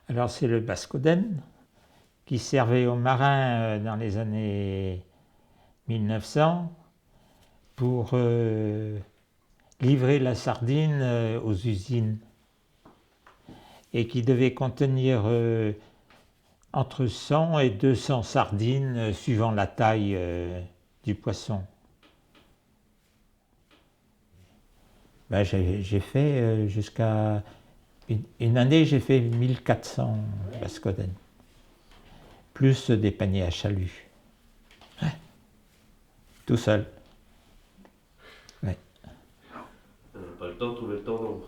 Alors c'est le Bascoden qui servait aux marins dans les années 1900 pour livrer la sardine aux usines et qui devait contenir entre 100 et 200 sardines suivant la taille du poisson. Ben, j'ai fait jusqu'à une année, j'ai fait 1400 Bascoden, plus des paniers à chalut, tout seul. Ouais. Pas le temps de trouver le temps long.